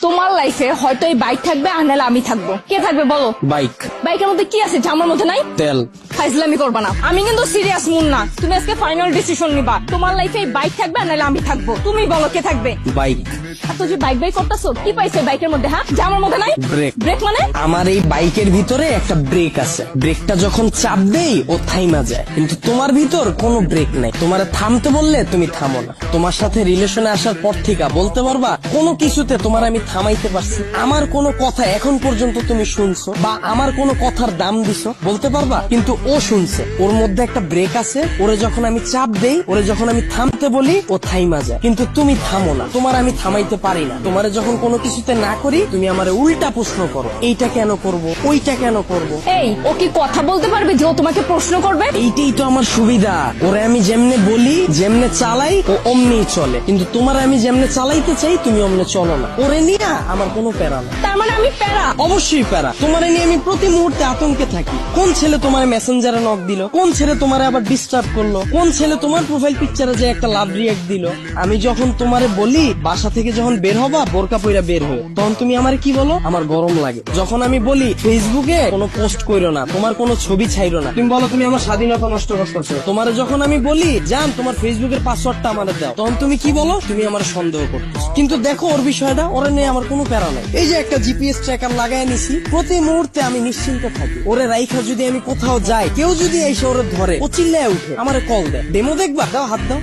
তোমার লাইফে হয়তো এই বাইক থাকবে আর নাহলে আমি থাকবো, কে থাকবে বলো? বাইক। বাইকের মধ্যে কি আছে যা আমার মধ্যে নাই? তেল। ফাইজলামি করবা না, আমি কিন্তু সিরিয়াস মুন না। তুমি আজকে ফাইনাল ডিসিশন নিবা, তোমার লাইফে এই বাইক থাকবে আর নাহলে আমি থাকবো। তুমি বলো কে থাকবে? বাইক। এত যে বাইক বাইক করতেছো, কি পাইছে বাইকের মধ্যে? হ্যাঁ, যা আমার মধ্যে নাই? ব্রেক। ব্রেক মানে? আমার এই বাইকের ভিতরে একটা ব্রেক আছে, ব্রেকটা যখন চাপ দেই ও থাইমা যায়, কিন্তু তোমার ভিতর কোনো ব্রেক নাই। তোমার থামতে বললে তুমি থামো না। তোমার সাথে রিলেশনে আসার পর থেকে বলতে পারবা কোনো কিছুতে তোমার আমি থামাইতে পারছি? আমার কোনো কথা এখন পর্যন্ত তুমি শুনছো বা আমার কোনো কথার দাম দিছো বলতে পারবা? কিন্তু ও শুনছে, ওর মধ্যে একটা ব্রেক আছে। ওরে যখন আমি চাপ দেই, ওরে যখন আমি থামতে বলি, ও থাইমা যায়, কিন্তু তুমি থামো না। তোমার আমি থামাইতে পারি না। তোমারে যখন কোনো কিছুতে না করি, তুমি আমারে উল্টা প্রশ্ন করো, এইটা কেন করব, ওইটা কেন করব। এই, ও কি কথা বলতে পারবে যে ও তোমাকে প্রশ্ন করবে? এইটাই তো আমার সুবিধা। ওরে আমি যেমনে বলি, যেমনে চালাই, ও অমনি চলে। কিন্তু তোমার আমি যেমনে চালাইতে চাই, তুমি অমনে চলো না। ওরে নিয়ে আমার কোনো প্যারা না। তার মানে আমি প্যারা? অবশ্যই প্যারা। তোমারে নিয়ে আমি প্রতি মুহূর্তে আতঙ্কে থাকি। কোন ছেলে তোমার মেসেঞ্জারে নক দিল, কোন ছেলে তোমারে আবার ডিস্টার্ব করলো, কোন ছেলে তোমার প্রোফাইল পিকচারে যে একটা লাভ রিয়াক্ট দিল। আমি যখন তোমারে বলি বাসা থেকে যখন বের হবা বোরকা পইরা বের হয়ে, তখন তুমি আমারে কি বলো? আমার গরম লাগে। যখন আমি বলি ফেসবুকে কোনো পোস্ট কইরো না, তোমার কোনো ছবি ছাইরো না, তুমি বলো তুমি আমার স্বাধীনতা নষ্ট করতেছো। তোমারে যখন আমি বলি জান তোমার ফেসবুকের পাসওয়ার্ডটা আমারে দাও, তখন তুমি কি বলো? তুমি আমার সন্দেহ করতেছো। কিন্তু দেখো ওর বিষয়টা, ওরে নিয়ে আমার কোনো প্যারা নাই। এই যে একটা জিপিএস ট্র্যাকার লাগাই নিছি, প্রতি মুহূর্তে আমি নিশ্চিন্তে থাকি। ওরে রাইখা যদি আমি কোথাও যাই, কেউ যদি এসে ওরে ধরে, ও চিল্লায় উঠে আমারে কল দেয়, ডেমো দেখবা, দাও হাত দাও।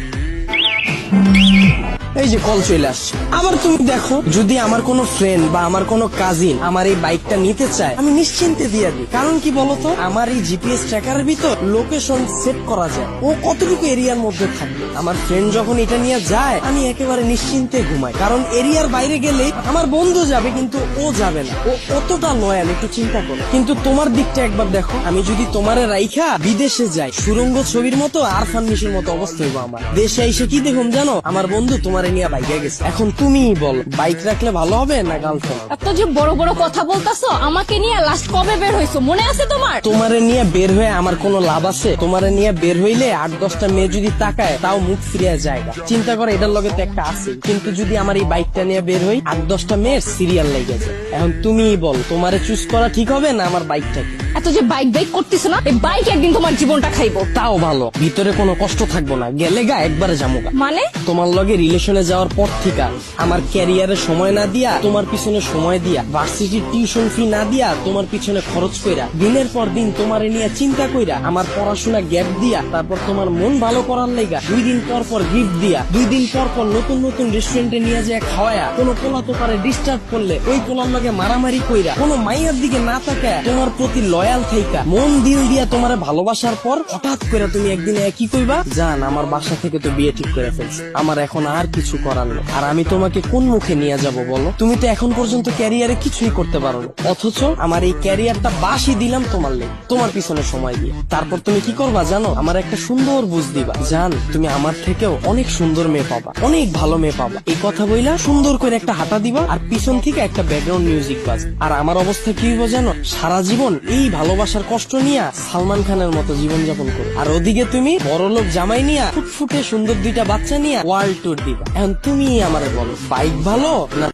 এই যে কল চলে আসছে। আবার তুমি দেখো, যদি আমার কোনো ফ্রেন্ড বা আমার কোনো কাজিন আমার এই বাইকটা নিতে চায়, আমি নিশ্চিন্তে দিয়ে দিই। কারণ কি বলতো, আমার এই জিপিএস ট্র্যাকারের ভিতর লোকেশন সেট করা যায়, ও কতটুকু এরিয়ার মধ্যে থাকবে। আমার ফ্রেন্ড যখন এটা নিয়ে যায়, আমি একেবারে নিশ্চিন্তে ঘুমাই। কারণ এরিয়ার বাইরে গেলে আমার বন্ধু যাবে, কিন্তু ও যাবে না। ও কতটা লয়াল একটু চিন্তা করো। কিন্তু তোমার দিকটা একবার দেখো, আমি যদি তোমারে রাইখা বিদেশে যাই, সুরঙ্গ ছবির মতো আর ফান্নিশের মতো অবস্থা হইব আমার। দেশে এসে কি দেখুন জানো, আমার বন্ধু তোমারে নিয়ে বাইকে গেছে। এখন তুমি বল, বাইক রাখলে ভালো হবে না গার্লফ্রেন্ড? এত যে বড় বড় কথা বলতাছো, আমাকে নিয়ে লাস্ট কবে বের হইছো মনে আছে তোমার? তোমারে নিয়ে বের হয়ে আমার কোনো লাভ আছে? তোমারে নিয়ে বের হইলে 8-10টা মেয়ে যদি তাকায়, তাও মুখ ফিরিয়ে যায়। চিন্তা করে, এটার লগে তো একটা আছে। কিন্তু যদি আমার এই বাইকটা নিয়ে বের হই, 8-10টা মেয়ের সিরিয়াল লেগে যায়। এখন তুমি বল, তোমারে চুজ করা ঠিক হবে না আমার বাইকটাকে? এত যে বাইক বাইক করতেছো না, এই বাইক একদিন তোমার জীবনটা খাইবো। তাও ভালো, ভিতরে কোনো কষ্ট থাকবো না, গেলে গা একবারে জামুগা। মানে? তোমার লগে রিলেশনে যাওয়ার পর থেকে আমার ক্যারিয়ারে সময় না দিয়া, তোমার পিছনে সময় দিয়া, ভার্সিটির টিউশন ফি না দিয়া, তোমার পিছনে খরচ কইরা, দিনের পর দিন তোমারে নিয়ে চিন্তা কইরা, আমার পড়াশোনা গ্যাপ দিয়া, তারপর তোমার মন ভালো করার লাইগা 2 দিন পর পর গিফট দিয়া, 2 দিন পর পর নতুন নতুন রেস্টুরেন্টে নিয়ে যায় খাওয়ায়া, কোনো পোলা তো পারে ডিস্টার্ব করলে ওই পোলার লগে মারামারি কইরা, কোনো মাইয়ার দিকে না তাকায় তোমার প্রতি লয়াল থাইকা, মন দিল দিয়া তোমারে ভালোবাসার পর হঠাৎ করে তুমি একদিন কি কইবা, জান আমার বাসা থেকে তো বিয়ে ঠিক করে ফেলছে, আমার এখন আর কিছু করার নেই। আর আমি তোমাকে কোন মুখে নিয়ে যাব বলো? তুমি তো এখন পর্যন্ত ক্যারিয়ারে কিছুই করতে পারো না, অথচ আমার এই ক্যারিয়ারটা বাসি দিলাম তোমার লেগে, তোমার পিছনে সময় দিয়ে। তারপর তুমি কি করবা জানো? আমার একটা সুন্দর বুঝ দিবা, জান তুমি আমার থেকেও অনেক সুন্দর মেয়ে পাবা, অনেক ভালো মেয়ে পাবা। এই কথা বইলা সুন্দর করে একটা হাঁটা দিবা, আর পিছন থেকে একটা ব্যাকগ্রাউন্ড মিউজিক বাজ। আর আমার অবস্থা কি হইব জানো? সারা জীবন এই ভালোবাসার কষ্ট নিয়ে সালমান খানের মতো জীবন যাপন করো। আর ওদিকে তুমি বড়লোক জামাই নিয়া, ফুটফুটে সুন্দর 2টা বাচ্চা নিয়ে ওয়ার্ল্ড ট্যুর দিবা। এখন তুমি আমারে বলো, বাইক ভালো না